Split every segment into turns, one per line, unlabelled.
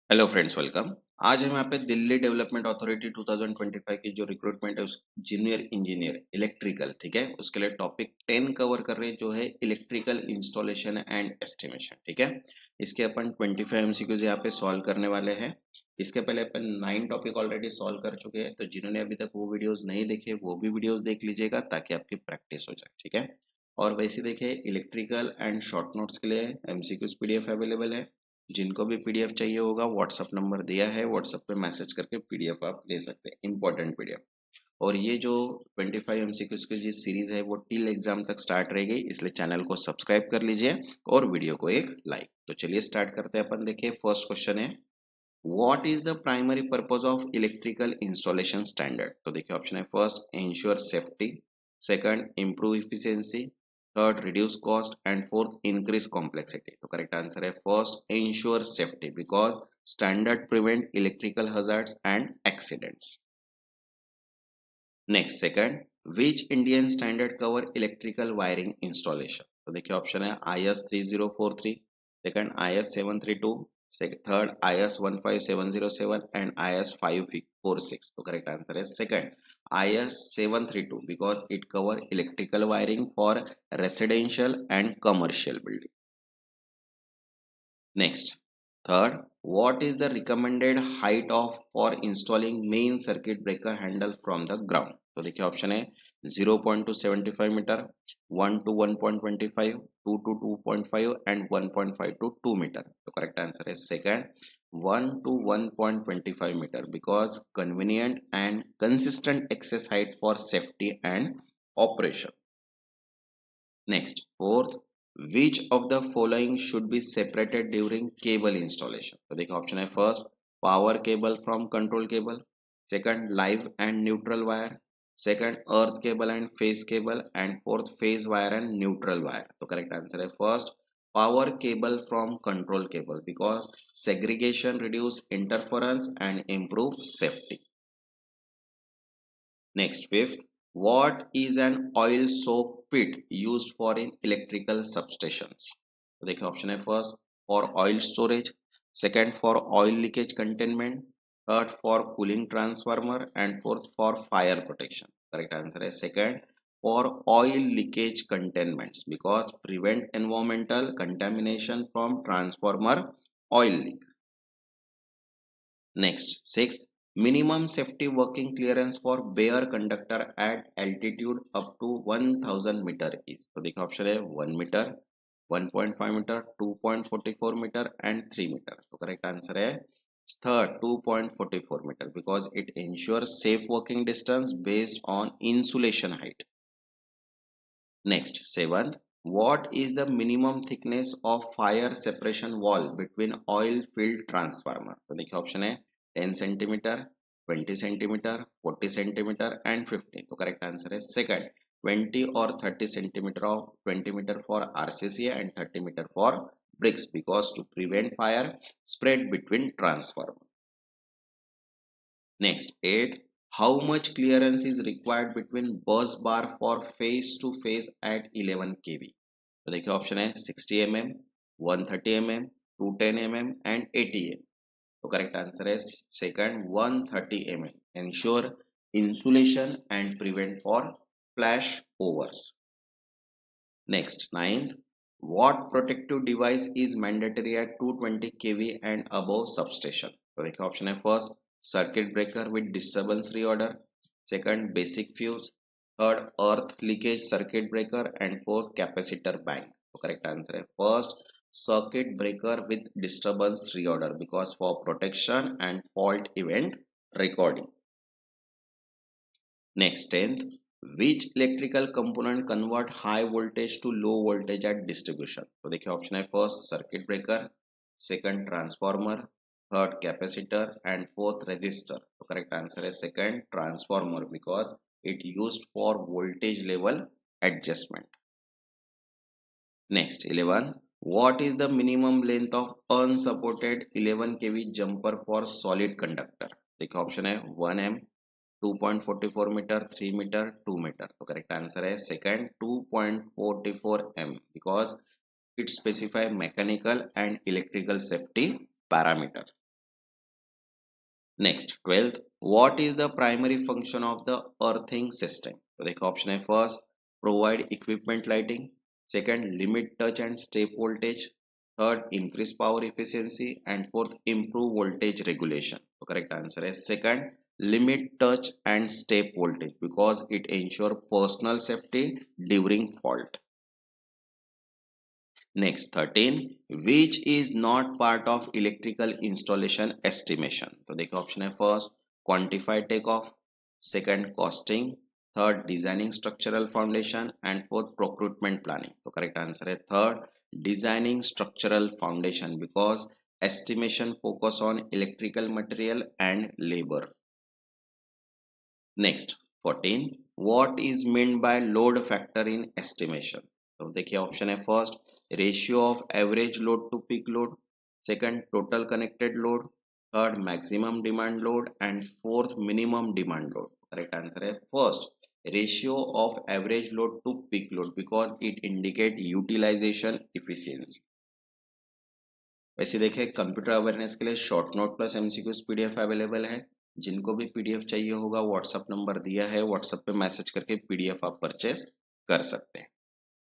Hello friends, welcome. आज हम यहाँ पे दिल्ली डेवलपमेंट अथॉरिटी 2025 की जो रिक्रूटमेंट है उस जूनियर इंजीनियर इलेक्ट्रिकल, ठीक है, उसके लिए टॉपिक 10 कवर कर रहे हैं जो है इलेक्ट्रिकल इंस्टॉलेशन एंड एस्टिमेशन। ठीक है, इसके अपन 25 एमसीक्यूज यहाँ पे सॉल्व करने वाले हैं। इसके पहले अपन 9 टॉपिक ऑलरेडी सॉल्व कर चुके हैं, तो जिन्होंने अभी तक वो वीडियोज नहीं देखे वो भी वीडियोज देख लीजिएगा ताकि आपकी प्रैक्टिस हो जाए। ठीक है, और वैसे देखिए इलेक्ट्रिकल एंड शॉर्ट नोट्स के लिए एमसीक्यूज पीडीएफ अवेलेबल है। जिनको भी पीडीएफ चाहिए होगा व्हाट्सअप नंबर दिया है, व्हाट्सअप पे मैसेज करके पीडीएफ आप ले सकते हैं, इंपॉर्टेंट पीडीएफ। और ये जो 25 एमसीक्यूज की जो सीरीज है वो टिल एग्जाम तक स्टार्ट रहेगी, इसलिए चैनल को सब्सक्राइब कर लीजिए और वीडियो को एक लाइक। तो चलिए स्टार्ट करते हैं अपन। देखिए फर्स्ट क्वेश्चन है, what is the primary purpose of electrical installation standard. तो देखिए ऑप्शन है, first ensure safety, second improve efficiency, third reduce cost and fourth increase complexity. तो करेक्ट आंसर है first ensure safety, because standard prevent electrical hazards and accidents. Next second, which Indian standard cover electrical wiring installation. तो देखिए option है IS 3043, second IS 732, third IS 15707 and IS 546। तो correct answer है second IS 732, because it cover electrical wiring for residential and commercial building. Next third, what is the recommended height of for installing main circuit breaker handle from the ground। तो देखिए option है 0 to 75 metre, 1 to 1.25, 2 to 2.5 and 1.5 to 2 metre. तो correct answer है second 1 to 1.25 metre, because convenient and consistent access height for safety and operation. Next, fourth, which of the following should be separated during cable installation। तो देखिए option है, first power cable from control cable, second live and neutral wire, second earth cable and phase cable and fourth phase wire and neutral wire. तो correct answer है first power cable from control cable, because segregation reduce interference and improve safety। Next, fifth, what is an oil soak pit used for in electrical substations। तो देखिए option है, first for oil storage, second for oil leakage containment, third for cooling transformer and fourth for fire protection. Correct answer है second for oil leakage containments, because prevent environmental contamination from transformer oil leak. Next, sixth, minimum safety working clearance for bare conductor at altitude up to 1000 meter is। तो देखिए option है 1 metre, 1.5 metre, 2.44 metre and 3 metre. तो correct answer है third 2.44 metre, because it ensures safe working distance based on insulation height। Next, seventh, what is the minimum thickness of fire separation wall between oil filled transformer। तो देखिए option है 10 centimetre, 20 centimetre, 40 centimetre and 15। तो correct answer है second 20 और 30 centimetre of 20 metre for RCC and 30 metre for bricks, because to prevent fire spread between transformer। Next, 8. How much clearance is required between bus bar for face to face at 11 kV। तो देखिए option है 60 mm, 130 mm, 210 mm and 80 mm। तो correct answer है second 130 mm। Ensure insulation and prevent for flash overs। Next, ninth, what protective device is mandatory at 220 kV and above substation। तो देखिए option है, first circuit breaker with disturbance reorder, second basic fuse, third earth leakage circuit breaker and fourth capacitor bank. तो correct answer है first circuit breaker with disturbance reorder, because for protection and fault event recording. Next, 10th, which electrical component convert high voltage to low voltage at distribution। तो देखिए option है, first circuit breaker, second transformer, third capacitor and fourth resistor. तो correct answer है second transformer, because it used for voltage level adjustment. Next, 11, what is the minimum length of unsupported 11 kV jumper for solid conductor। देखिए option है 1 m, 2.44 metre, 3 metre, 2 metre. तो correct answer है second 2.44 m, because it specify mechanical and electrical safety parameter. Next 12th, what is the primary function of the earthing system? तो देखो option है first provide equipment lighting, second limit touch and step voltage, third increase power efficiency and fourth improve voltage regulation. तो correct answer है second limit touch and step voltage because it ensure personal safety during fault. Next 13, which is not part of electrical installation estimation? तो देखिए option है first quantify take off, second costing, third designing structural foundation and fourth procurement planning. तो correct answer है third designing structural foundation because estimation focus on electrical material and labor. Next 14, what is meant by load factor in estimation? तो देखिए option है first ratio of average load to peak load, second total connected load, third maximum demand load and fourth minimum demand load. Correct answer है first ratio of average load to peak load because it indicate utilization efficiency. वैसे देखें computer awareness के लिए short note plus MCQs PDF available है। जिनको भी PDF चाहिए होगा व्हाट्सएप नंबर दिया है, व्हाट्सएप पे मैसेज करके पीडीएफ आप परचेस कर सकते हैं।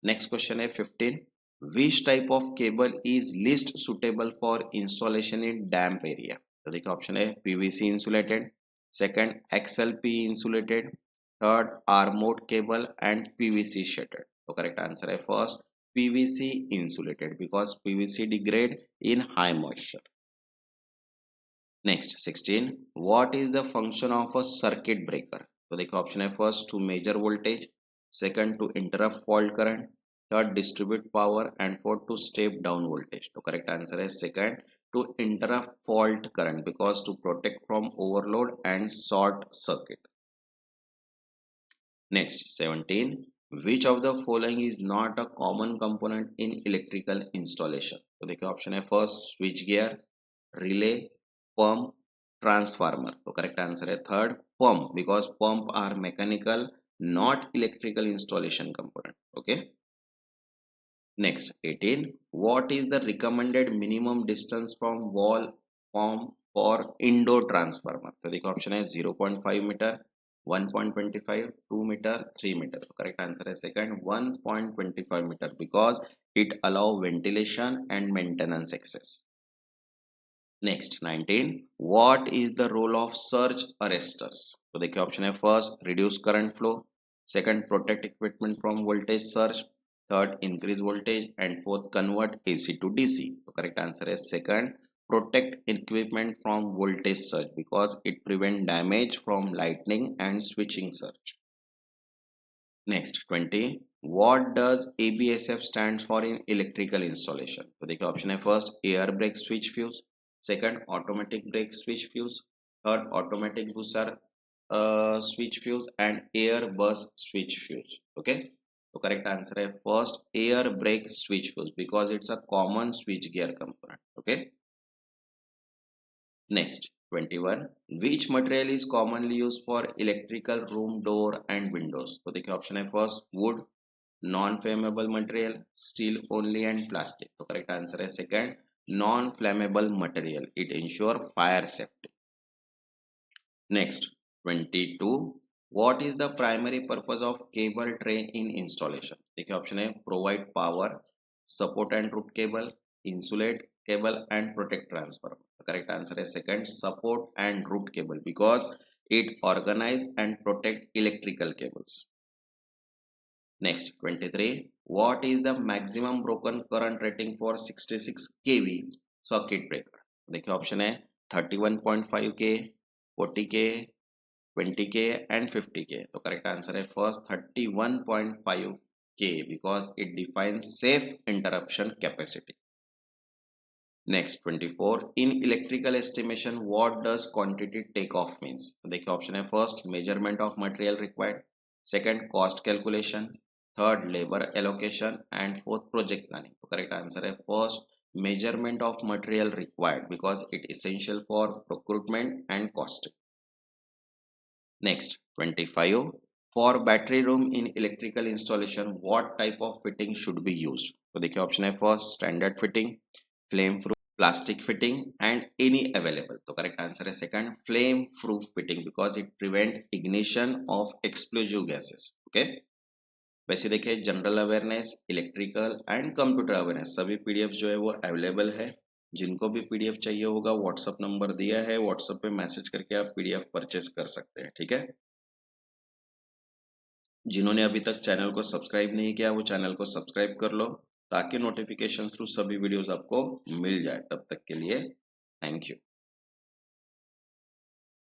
नेक्स्ट क्वेश्चन है 15, which type of cable is least suitable for installation in damp area? तो देखिए ऑप्शन है PVC insulated, second XLP insulated, third armoured cable and PVC sheathed. तो करेक्ट आंसर है first PVC insulated because PVC degrade in high moisture. Next 16, what is the function of a circuit breaker? तो देखो option है first to measure voltage, second to interrupt fault current, third distribute power and fourth to step down voltage. तो correct answer है second to interrupt fault current because to protect from overload and short circuit. Next 17, which of the following is not a common component in electrical installation? तो देखिए option है first switchgear, relay, pump, transformer. तो correct answer है third pump because pump are mechanical not electrical installation component. Okay next 18, what is the recommended minimum distance from wall form for indoor transformer? तो देखो option है 0.5 metre, 1.25, 2 metre, 3 metre. तो correct answer है second 1.25 metre because it allow ventilation and maintenance access. Next 19, what is the role of surge arresters? तो देखिए option है first reduce current flow, second protect equipment from voltage surge, third increase voltage and fourth convert AC to DC. तो correct answer है second protect equipment from voltage surge because it prevent damage from lightning and switching surge. Next 20, what does ABSF stands for in electrical installation? तो देखिए option है first air break switch fuse, second automatic break switch fuse, third automatic booster switch fuse and air bus switch fuse. Okay तो correct answer है first air break switch fuse because it's a common switchgear component. Okay next 21, which material is commonly used for electrical room door and windows? तो देखिए option है first wood, non flammable material, steel only and plastic. तो correct answer है second non flammable material, it ensure fire safety. Next 22, what is the primary purpose of cable tray in installation? देखिए option है provide power, support and route cable, insulate cable and protect transformer. The correct answer is second support and root cable because it organize and protect electrical cables. Next 23, what is the maximum broken current rating for 66 kV circuit breaker? देखिए option है 31.5K, 40K, 20K and 50K. तो correct answer है first 31.5K because it defines safe interruption capacity. Next 24, in electrical estimation what does quantity take off means? तो देखिए option है first measurement of material required, second cost calculation, third labour allocation and fourth project planning. तो correct answer है first measurement of material required because it essential for procurement and costing. Next 25, for battery room in electrical installation what type of fitting should be used? तो देखिए option है first standard fitting, flame plastic fitting and any available. तो correct answer है second flame proof fitting because it prevent ignition of explosive gases. Okay, वैसे देखिए general awareness, electrical and computer awareness सभी PDF जो है वो available है। जिनको भी पीडीएफ चाहिए होगा व्हाट्सअप नंबर दिया है, व्हाट्सअप पे मैसेज करके आप पीडीएफ परचेस कर सकते हैं। ठीक है, जिन्होंने अभी तक चैनल को सब्सक्राइब नहीं किया वो चैनल को सब्सक्राइब कर लो ताकि नोटिफिकेशन थ्रू सभी वीडियोस आपको मिल जाए। तब तक के लिए थैंक यू।